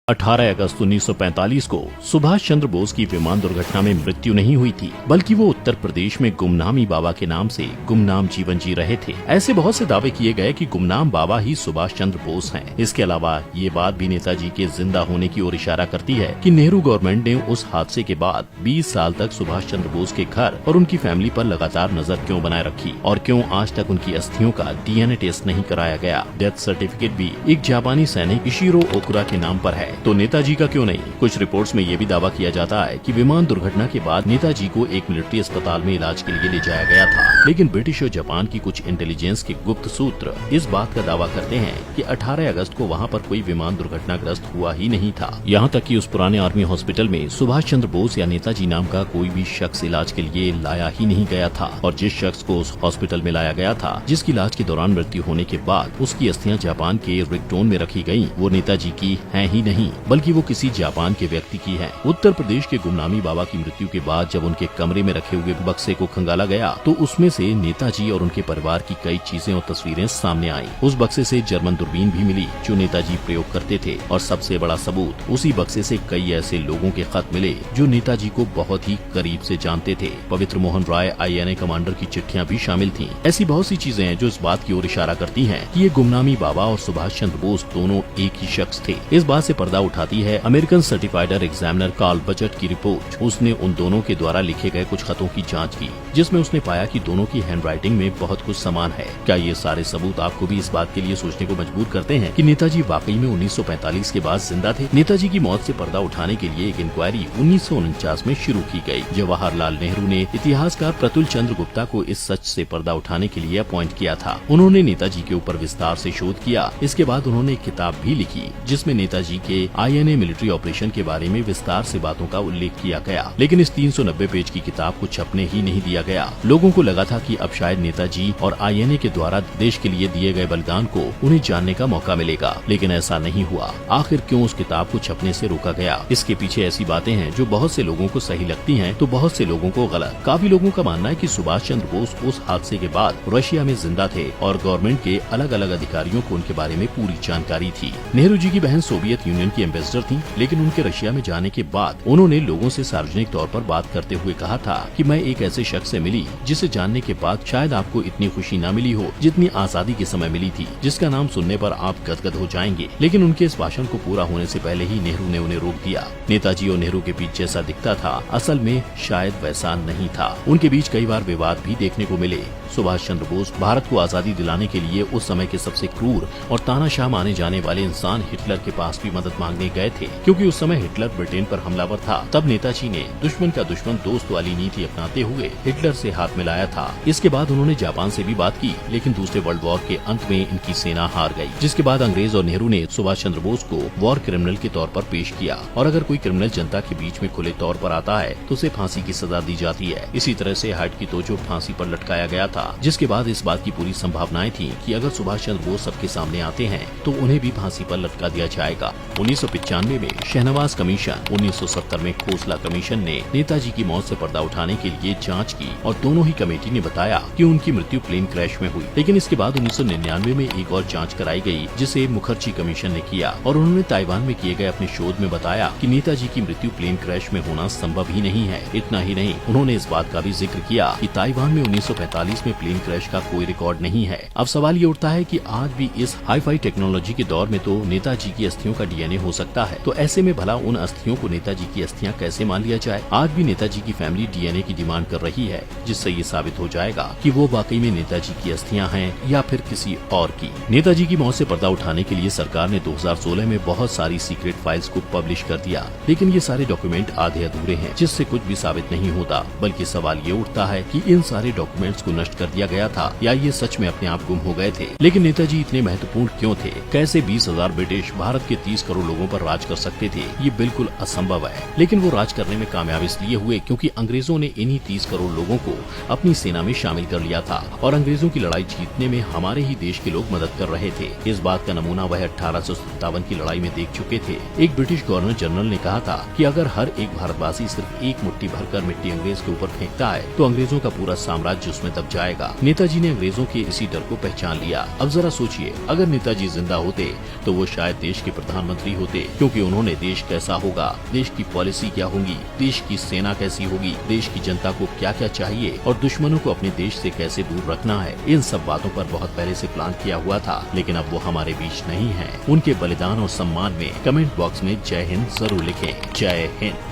18 अगस्त 1945 को सुभाष चंद्र बोस की विमान दुर्घटना में मृत्यु नहीं हुई थी, बल्कि वो उत्तर प्रदेश में गुमनामी बाबा के नाम से गुमनाम जीवन जी रहे थे। ऐसे बहुत से दावे किए गए कि गुमनाम बाबा ही सुभाष चंद्र बोस हैं। इसके अलावा ये बात भी नेताजी के जिंदा होने की ओर इशारा करती है कि नेहरू गवर्नमेंट ने उस हादसे के बाद 20 साल तक सुभाष चंद्र बोस के घर और उनकी फैमिली पर लगातार नजर क्यों बनाए रखी और क्यों आज तक उनकी अस्थियों का डीएनए टेस्ट नहीं कराया गया। डेथ सर्टिफिकेट भी एक जापानी सैनिक इशिरो ओकुरा के नाम पर है, तो नेताजी का क्यों नहीं। कुछ रिपोर्ट्स में ये भी दावा किया जाता है कि विमान दुर्घटना के बाद नेताजी को एक मिलिट्री अस्पताल में इलाज के लिए ले जाया गया था, लेकिन ब्रिटिश और जापान की कुछ इंटेलिजेंस के गुप्त सूत्र इस बात का दावा करते हैं कि 18 अगस्त को वहां पर कोई विमान दुर्घटनाग्रस्त हुआ ही नहीं था। यहाँ तक कि उस पुराने आर्मी हॉस्पिटल में सुभाष चंद्र बोस या नेताजी नाम का कोई भी शख्स इलाज के लिए लाया ही नहीं गया था, और जिस शख्स को उस हॉस्पिटल में लाया गया था, जिसकी इलाज के दौरान मृत्यु होने के बाद उसकी अस्थियां जापान के रिक्टोन में रखी गयी, वो नेताजी की है ही नहीं, बल्कि वो किसी जापान के व्यक्ति की है। उत्तर प्रदेश के गुमनामी बाबा की मृत्यु के बाद जब उनके कमरे में रखे हुए बक्से को खंगाला गया तो उसमें से नेताजी और उनके परिवार की कई चीजें और तस्वीरें सामने आई। उस बक्से से जर्मन दूरबीन भी मिली जो नेताजी प्रयोग करते थे, और सबसे बड़ा सबूत उसी बक्से से कई ऐसे लोगों के खत मिले जो नेताजी को बहुत ही करीब से जानते थे। पवित्र मोहन राय INA कमांडर की चिट्ठियां भी शामिल थीं। ऐसी बहुत सी चीजें हैं जो इस बात की ओर इशारा करती हैं कि ये गुमनामी बाबा और सुभाष चंद्र बोस दोनों एक ही शख्स थे। इस बात से पर्दा उठाती है अमेरिकन सर्टिफाइड एग्जामिनर कार्ल बजट की रिपोर्ट। उसने उन दोनों के द्वारा लिखे गए कुछ खतों की जांच की, जिसमें उसने पाया कि दोनों की हैंडराइटिंग में बहुत कुछ समान है। क्या ये सारे सबूत आपको भी इस बात के लिए सोचने को मजबूर करते हैं कि नेताजी वाकई में 1945 के बाद जिंदा थे? नेताजी की मौत से पर्दा उठाने के लिए एक इंक्वायरी 1949 में शुरू की गई। जवाहरलाल नेहरू ने इतिहासकार प्रतुल चंद्र गुप्ता को इस सच से पर्दा उठाने के लिए अपॉइंट किया था। उन्होंने नेताजी के ऊपर विस्तार से शोध किया। इसके बाद उन्होंने एक किताब भी लिखी जिसमें नेताजी के INA मिलिट्री ऑपरेशन के बारे में विस्तार से बातों का उल्लेख किया गया, लेकिन इस 390 पेज की किताब को छपने ही नहीं दिया गया। लोगों को लगा था कि अब शायद नेताजी और INA के द्वारा देश के लिए दिए गए बलिदान को उन्हें जानने का मौका मिलेगा, लेकिन ऐसा नहीं हुआ। आखिर क्यों उस किताब को छपने से रोका गया? इसके पीछे ऐसी बातें हैं जो बहुत से लोगों को सही लगती हैं तो बहुत से लोगों को गलत। काफी लोगों का मानना है कि सुभाष चंद्र बोस उस हादसे के बाद रशिया में जिंदा थे और गवर्नमेंट के अलग अलग अधिकारियों को उनके बारे में पूरी जानकारी थी। नेहरू जी की बहन सोवियत यूनियन की एम्बेसडर थी, लेकिन उनके रशिया में जाने के बाद उन्होंने लोगों से सार्वजनिक तौर पर बात करते हुए कहा था कि मैं एक ऐसे शख्स से मिली जिसे जानने के बाद शायद आपको इतनी खुशी न मिली हो जितनी आजादी के समय मिली थी, जिसका नाम सुनने पर आप गदगद हो जाएंगे। लेकिन उनके इस भाषण को पूरा होने से पहले ही नेहरू ने उन्हें रोक दिया। नेताजी और नेहरू के बीच जैसा दिखता था, असल में शायद वैसा नहीं था। उनके बीच कई बार विवाद भी देखने को मिले। सुभाष चंद्र बोस भारत को आजादी दिलाने के लिए उस समय के सबसे क्रूर और तानाशाह माने जाने वाले इंसान हिटलर के पास भी मदद मांगने गए थे, क्योंकि उस समय हिटलर ब्रिटेन पर हमलावर था। तब नेताजी ने दुश्मन का दुश्मन दोस्त वाली नीति अपनाते हुए हिटलर से हाथ मिलाया था। इसके बाद उन्होंने जापान से भी बात की, लेकिन दूसरे वर्ल्ड वॉर के अंत में इनकी सेना हार गई, जिसके बाद अंग्रेज और नेहरू ने सुभाष चंद्र बोस को वॉर क्रिमिनल के तौर पर पेश किया, और अगर कोई क्रिमिनल जनता के बीच में खुले तौर पर आता है तो उसे फांसी की सजा दी जाती है। इसी तरह से हाइट की तोजो फांसी पर लटकाया गया था, जिसके बाद इस बात की पूरी संभावनाएं थी कि अगर सुभाष चंद्र बोस सबके सामने आते हैं तो उन्हें भी फांसी पर लटका दिया जाएगा। 1995 में शहनवाज कमीशन, 1970 में खोसला कमीशन ने नेताजी की मौत से पर्दा उठाने के लिए जांच की, और दोनों ही कमेटी ने बताया कि उनकी मृत्यु प्लेन क्रैश में हुई। लेकिन इसके बाद 1999 में एक और जांच कराई गई जिसे मुखर्जी कमीशन ने किया, और उन्होंने ताइवान में किए गए अपने शोध में बताया कि नेताजी की मृत्यु प्लेन क्रैश में होना संभव ही नहीं है। इतना ही नहीं, उन्होंने इस बात का भी जिक्र किया कि ताइवान में 1945 में प्लेन क्रैश का कोई रिकॉर्ड नहीं है। अब सवाल ये उठता है कि आज भी इस हाई-फाई टेक्नोलॉजी के दौर में तो नेताजी की अस्थियों का डीएनए हो सकता है, तो ऐसे में भला उन अस्थियों को नेताजी की अस्थियां कैसे मान लिया जाए? आज भी नेताजी की फैमिली डीएनए की डिमांड कर रही है, जिससे ये साबित हो जाएगा कि वो वाकई में नेताजी की अस्थियां हैं या फिर किसी और की। नेताजी की मौत से पर्दा उठाने के लिए सरकार ने 2016 में बहुत सारी सीक्रेट फाइल्स को पब्लिश कर दिया, लेकिन ये सारे डॉक्यूमेंट आधे अधूरे हैं, जिससे कुछ भी साबित नहीं होता। बल्कि सवाल ये उठता है कि इन सारे डॉक्यूमेंट्स को नष्ट कर दिया गया था या ये सच में अपने आप गुम हो गए थे। लेकिन नेताजी इतने महत्वपूर्ण क्यों थे? कैसे 20,000 ब्रिटिश भारत के 30 करोड़ लोगों पर राज कर सकते थे? ये बिल्कुल असंभव है। लेकिन वो राज करने में कामयाब इसलिए हुए क्योंकि अंग्रेजों ने इन्हीं 30 करोड़ लोगों को अपनी सेना में शामिल कर लिया था, और अंग्रेजों की लड़ाई जीतने में हमारे ही देश के लोग मदद कर रहे थे। इस बात का नमूना वह 1857 की लड़ाई में देख चुके थे। एक ब्रिटिश गवर्नर जनरल ने कहा था कि अगर हर एक भारतवासी सिर्फ एक मुट्ठी भरकर मिट्टी अंग्रेज के ऊपर फेंकता है तो अंग्रेजों का पूरा साम्राज्य उसमें दब जाएगा। नेताजी ने अंग्रेजों के इसी डर को पहचान लिया। अब जरा सोचिए, अगर नेताजी जिंदा होते तो वो शायद देश के प्रधानमंत्री होते, क्योंकि उन्होंने देश कैसा होगा, देश की पॉलिसी क्या होगी, देश की सेना कैसी होगी, देश की जनता को क्या क्या चाहिए और दुश्मनों को अपने देश से कैसे दूर रखना है, इन सब बातों पर बहुत पहले से प्लान किया हुआ था। लेकिन अब वो हमारे बीच नहीं है। उनके बलिदान और सम्मान में कमेंट बॉक्स में जय हिंद जरूर लिखें। जय हिंद।